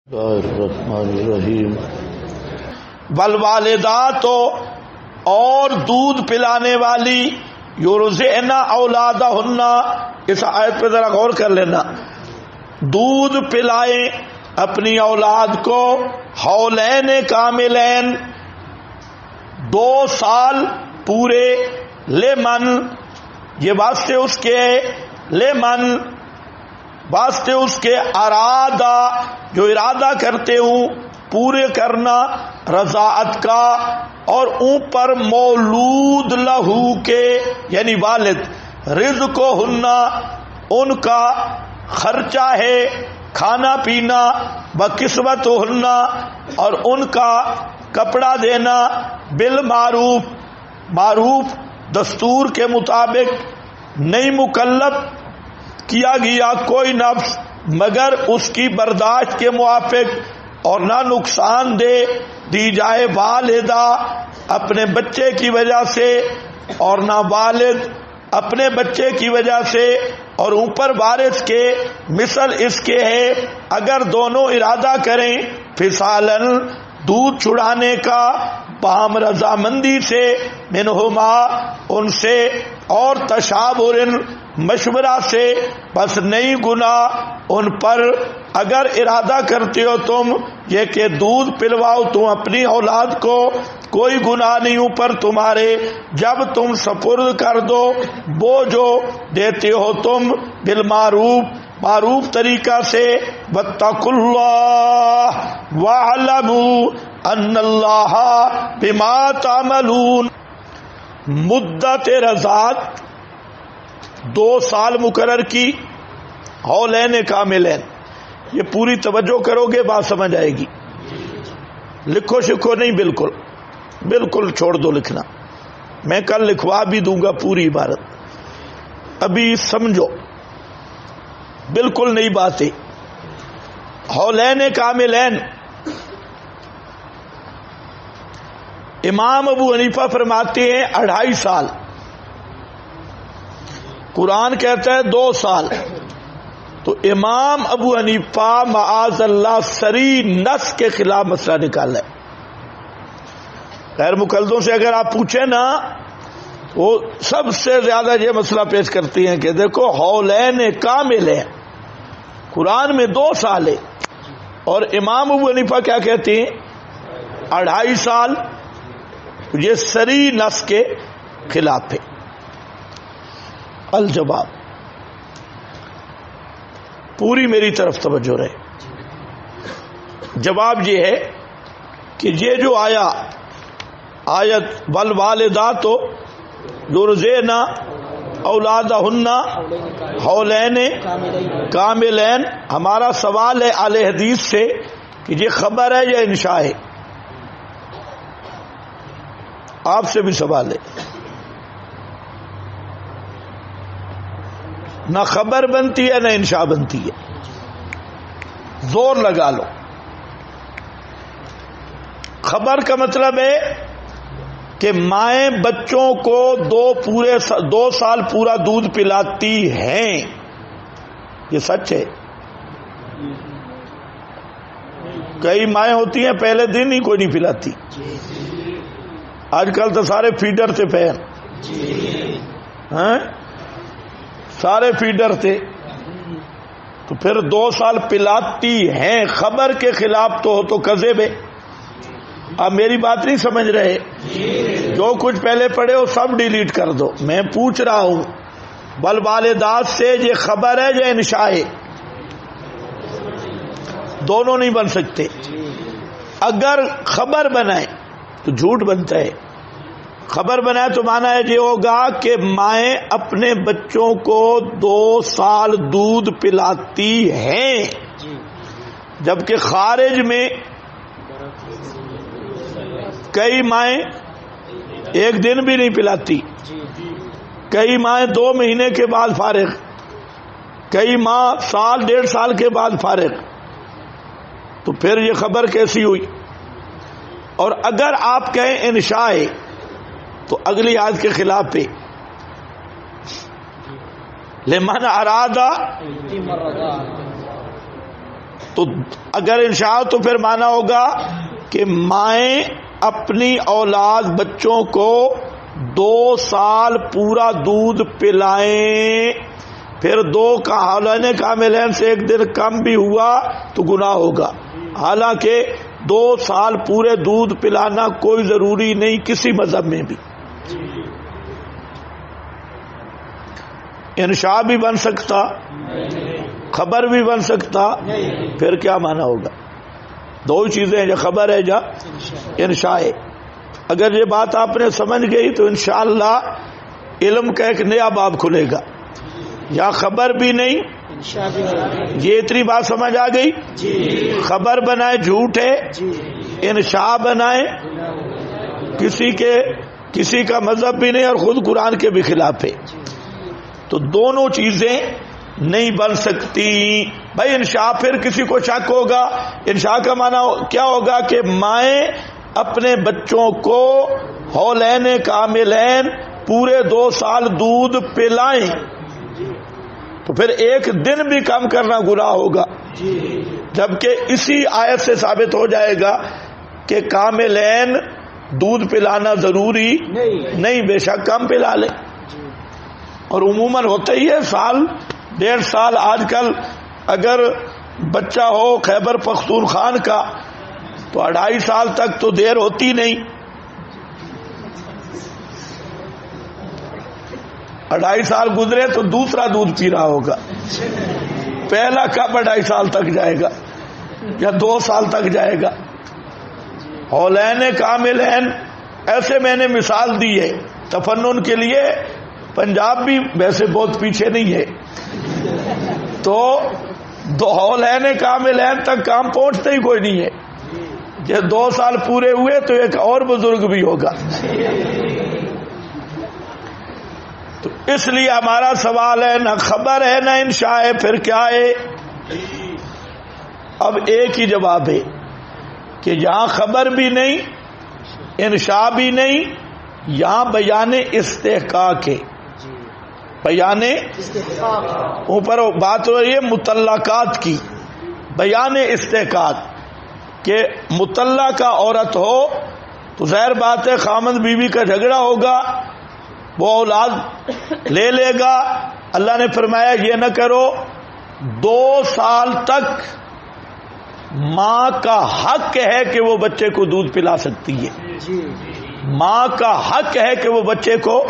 الرحمن الرحیم والوالدات اور دودھ پلانے والی یرضعن اولادہن، اس آیت پہ ذرا غور کر لینا، دودھ پلائیں اپنی اولاد کو حولین کاملین، 2 سال پورے، لمن یہ واسطے اس کے، لمن واسطے اس کے ارادہ جو ارادہ کرتے ہوں پورے کرنا رضاعت کا، اور اوپر مولود لہو کے یعنی والد، رزقہن ان کا خرچہ ہے، کھانا پینا، وکسوتہن اور ان کا کپڑا دینا، بالمعروف معروف دستور کے مطابق، نہیں مکلف کیا گیا کوئی نفس مگر اس کی برداشت کے موافق، اور نہ نقصان دی جائے والدہ اپنے بچے کی وجہ سے اور نہ والد اپنے بچے کی وجہ سے، اور اوپر وارث کے مثل اس کے ہے اگر دونوں ارادہ کریں فصالن دودھ چھڑانے کا، باہم رضامندی سے، منہما ان سے، اور تشاورن مشورہ سے، بس نہیں گناہ ان پر اگر ارادہ کرتے ہو تم یہ کہ دودھ پلواؤ تم اپنی اولاد کو، کوئی گناہ نہیں اوپر تمہارے، جب تم سپرد کر دو وہ جو دیتے ہو تم، بالمعروف معروف طریقہ سے، واتقوا اللہ واعلموا ان اللہ بما تعملون۔ مدت رضاعت 2 سال مقرر کی، حولین کاملین، یہ پوری توجہ کرو گے بات سمجھ آئے گی، لکھو شکو نہیں، بالکل چھوڑ دو لکھنا، میں کل لکھوا بھی دوں گا پوری عبارت، ابھی سمجھو بالکل نئی باتیں۔ حولین کاملین، امام ابو حنیفہ فرماتے ہیں 2.5 سال، قرآن کہتا ہے 2 سال، تو امام ابو حنیفہ معاذ اللہ سری نص کے خلاف مسئلہ نکالا ہے۔ غیر مقلدوں سے اگر آپ پوچھیں نا، وہ سب سے زیادہ یہ مسئلہ پیش کرتی ہیں کہ دیکھو حولین کامل ہے، قرآن میں 2 سال ہے، اور امام ابو حنیفہ کیا کہتے ہیں 2.5 سال، یہ سری نص کے خلاف ہے۔ الجواب، پوری میری طرف توجہ رہے، جواب یہ ہے کہ یہ جو آیت والوالدات یرضعن اولادہن حولین کاملین، ہمارا سوال ہے اہل حدیث سے کہ یہ خبر ہے یا انشاء ہے؟ آپ سے بھی سوال ہے، نہ خبر بنتی ہے نہ انشاء بنتی ہے، زور لگا لو۔ خبر کا مطلب ہے کہ مائیں بچوں کو 2 سال پورا دودھ پلاتی ہیں، یہ سچ ہے۔ کئی مائیں ہوتی ہیں پہلے دن ہی کوئی نہیں پلاتی، آج کل تو سارے فیڈر تھے پیر، سارے فیڈر تھے، تو پھر 2 سال پلاتی ہیں، خبر کے خلاف تو ہو تو کذب ہے۔ اب میری بات نہیں سمجھ رہے، جو کچھ پہلے پڑھے ہو سب ڈیلیٹ کر دو، میں پوچھ رہا ہوں والوالدات سے یہ خبر ہے یا انشاء ہے؟ دونوں نہیں بن سکتے، اگر خبر بنائے تو جھوٹ بنتا ہے، خبر بنائے تو معنی ہے یہ ہوگا کہ مائیں اپنے بچوں کو 2 سال دودھ پلاتی ہیں، جبکہ خارج میں کئی مائیں 1 دن بھی نہیں پلاتی، کئی مائیں 2 مہینے کے بعد فارغ، کئی ماں 1.5 سال کے بعد فارغ، تو پھر یہ خبر کیسی ہوئی؟ اور اگر آپ کہیں انشاء ہے تو اگلی آیت کے خلاف ہے، لمن ارادہ تو اگر انشاء تو پھر مانا ہوگا کہ مائیں اپنی اولاد بچوں کو 2 سال پورا دودھ پلائیں، پھر 2 کا حولین کاملین سے 1 دن کم بھی ہوا تو گناہ ہوگا. حالانکہ 2 سال پورے دودھ پلانا کوئی ضروری نہیں کسی مذہب میں بھی. انشاء بھی بن سکتا، خبر بھی بن سکتا، پھر کیا مانا ہوگا؟ 2 چیزیں ہیں، یا خبر ہے یا انشاء ہے. اگر یہ بات آپ نے سمجھ گئی تو انشاءاللہ علم کا ایک نیا باب کھلے گا. یا خبر بھی نہیں، یہ اتنی بات سمجھ آ گئی؟ خبر بنائے جھوٹ ہے، انشاء بنائے کسی کا مذہب بھی نہیں اور خود قرآن کے بھی خلاف ہے. تو دونوں چیزیں نہیں بن سکتی. بھائی انشاء پھر کسی کو شک ہوگا، انشاء کا معنی کیا ہوگا کہ مائیں اپنے بچوں کو حولین کاملین پورے 2 سال دودھ پلائیں، تو پھر 1 دن بھی کم کرنا گناہ ہوگا. جبکہ اسی آیت سے ثابت ہو جائے گا کہ کاملین دودھ پلانا ضروری نہیں، بے شک کم پلا لے. اور عموماً ہوتا ہی ہے 1 1.5 سال. آج کل اگر بچہ ہو خیبر پختونخوا کا تو 2.5 سال تک تو دیر ہوتی نہیں. 2.5 سال گزرے تو دوسرا دودھ پی رہا ہوگا. پہلا کب 2.5 سال تک جائے گا یا 2 سال تک جائے گا؟ حولین کاملین ایسے میں نے مثال دی ہے تفنن کے لیے. پنجاب بھی ویسے بہت پیچھے نہیں ہے، تو 2 حولین کاملین تک کام پہنچتے ہی کوئی نہیں ہے. جب 2 سال پورے ہوئے تو ایک اور بزرگ بھی ہوگا. تو اس لیے ہمارا سوال ہے، نہ خبر ہے نہ انشاء ہے، پھر کیا ہے؟ اب ایک ہی جواب ہے کہ یہاں خبر بھی نہیں، انشاء بھی نہیں، یہاں بیان استحقاق ہے. بیان اوپر بات ہو رہی ہے مطلقات کی، بیان استحقاق کہ مطلقہ عورت ہو تو ظاہر بات ہے خامند بیوی کا جھگڑا ہوگا، وہ اولاد لے لے گا. اللہ نے فرمایا یہ نہ کرو. 2 سال تک ماں کا حق ہے کہ وہ بچے کو دودھ پلا سکتی ہے. ماں کا حق ہے کہ وہ بچے کو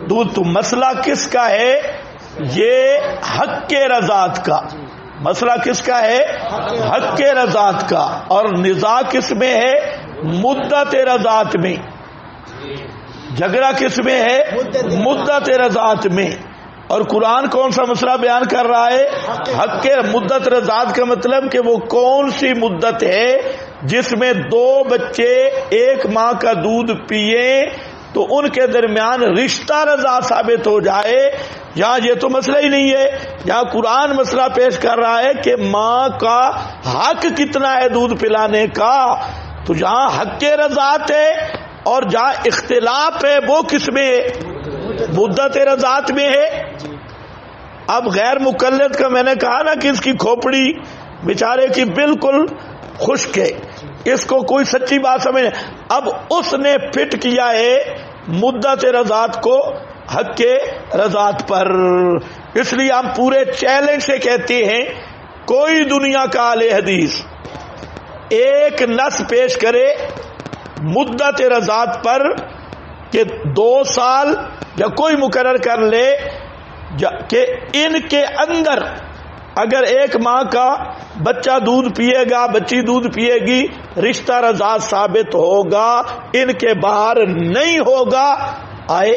دودھ. تو مسئلہ کس کا ہے؟ یہ حق کے رضاعت کا. مسئلہ کس کا ہے؟ حق کے رضاعت کا. اور نزاع کس میں ہے؟ مدت رضاعت میں. جھگڑا کس میں ہے؟ مدت رضاعت میں. اور قرآن کون سا مسئلہ بیان کر رہا ہے؟ حق کے. مدت رضاعت کا مطلب کہ وہ کون سی مدت ہے جس میں 2 بچے ایک ماں کا دودھ پیئے تو ان کے درمیان رشتہ رضاعت ثابت ہو جائے. یہاں یہ تو مسئلہ ہی نہیں ہے. یہاں قرآن مسئلہ پیش کر رہا ہے کہ ماں کا حق کتنا ہے دودھ پلانے کا. تو جہاں حق کے رضاعت ہے اور جہاں اختلاف ہے وہ کس میں ہے؟ مدت رضاعت میں ہے. اب غیر مقلد کا میں نے کہا نا کہ اس کی کھوپڑی بیچارے کی بالکل خشک ہے، اس کو کوئی سچی بات سمجھ نہیں. اب اس نے فٹ کیا ہے مدت رضاعت کو حق کے رضاعت پر. اس لیے ہم پورے چیلنج سے کہتے ہیں کوئی دنیا کا اہل حدیث ایک نص پیش کرے مدت رضاعت پر کہ 2 سال یا کوئی مقرر کر لے کہ ان کے اندر اگر ایک ماں کا بچہ دودھ پیے گا، بچی دودھ پیے گی، رشتہ رضاعت ثابت ہوگا، ان کے باہر نہیں ہوگا. آئے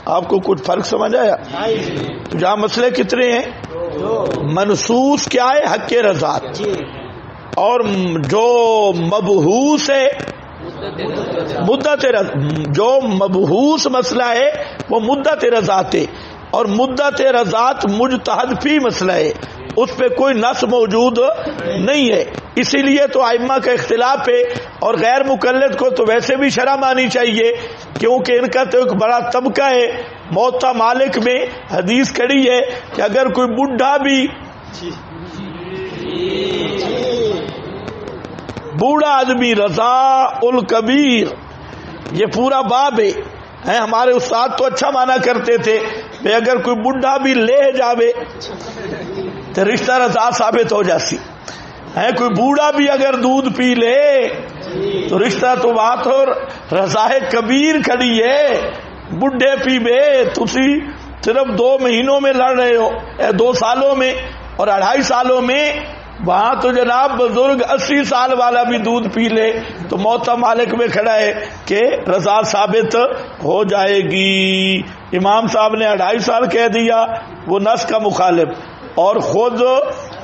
آپ کو کچھ فرق سمجھ آیا؟ تو جہاں مسئلے کتنے ہیں؟ منصوص کیا ہے؟ حق کے رضاعت. اور جو مبحوث ہے مدت جو مبحوث مسئلہ ہے وہ مدت رضاعت ہے. اور مدت رضاعت مجتہد فی مسئلہ ہے، اس پہ کوئی نص موجود نہیں ہے. اسی لیے تو ائمہ کا اختلاف ہے. اور غیر مقلد کو تو ویسے بھی شرح مانی چاہیے کیونکہ ان کا تو ایک بڑا طبقہ ہے. موطا مالک میں حدیث کھڑی ہے کہ اگر کوئی بڈھا بھی بوڑھا آدمی رضا الکبیر، یہ پورا باب ہے. ہمارے استاد تو اچھا مانا کرتے تھے کہ اگر کوئی بڈھا بھی لے جاوے تو رشتہ رضا ثابت ہو جاسی ہے. کوئی بوڑھا بھی اگر دودھ پی لے تو رشتہ تو بات اور رضا کبیر کھڑی ہے. بڈھے پی بے تسی صرف 2 مہینوں میں لڑ رہے ہو، 2 سالوں میں اور 2.5 سالوں میں. وہاں تو جناب بزرگ 80 سال والا بھی دودھ پی لے تو موتا مالک میں کھڑا ہے کہ رضا ثابت ہو جائے گی. امام صاحب نے 2.5 سال کہہ دیا، وہ نص کا مخالف، اور خود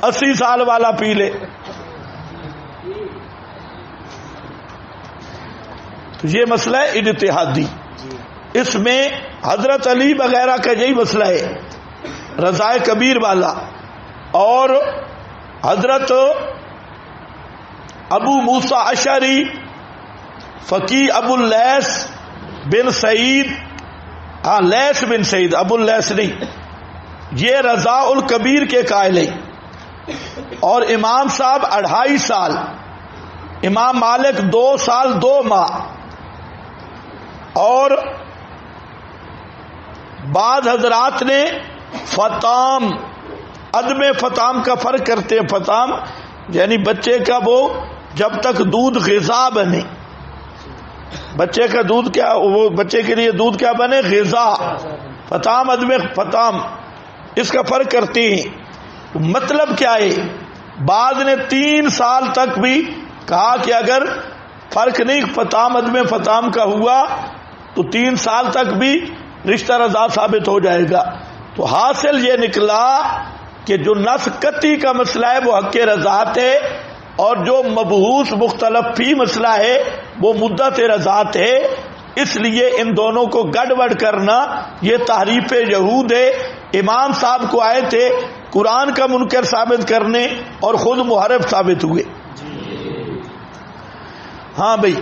80 سال والا پی لے. تو یہ مسئلہ ہے اجتہادی. اس میں حضرت علی وغیرہ کا یہی مسئلہ ہے رضا کبیر والا. اور حضرت ابو موسیٰ اشعری، فقیہ ابو اللیث بن سعید، لیث بن سعید، ابو اللیث نہیں، یہ رضا الکبیر کے قائل ہیں. اور امام صاحب 2.5 سال، امام مالک 2 سال 2 ماہ. اور بعض حضرات نے فطام، عدم فطام کا فرق کرتے ہیں. فطام یعنی بچے کا وہ جب تک دودھ غذا بنے، بچے کا دودھ کیا، وہ بچے کے لیے دودھ کیا بنے، غذا. فطام عدم فطام، اس کا فرق کرتے ہیں. مطلب کیا ہے؟ بعض نے 3 سال تک بھی کہا کہ اگر فرق نہیں فطام عدم فطام کا ہوا تو 3 سال تک بھی رشتہ رضا ثابت ہو جائے گا. تو حاصل یہ نکلا کہ جو نص قطعی کا مسئلہ ہے وہ حق رضاعت ہے، اور جو مبحوث مختلف فی مسئلہ ہے وہ مدت رضاعت ہے. اس لیے ان دونوں کو گڑبڑ کرنا یہ تحریف یہود ہے. امام صاحب کو آئے تھے قرآن کا منکر ثابت کرنے اور خود محرف ثابت ہوئے. ہاں بھائی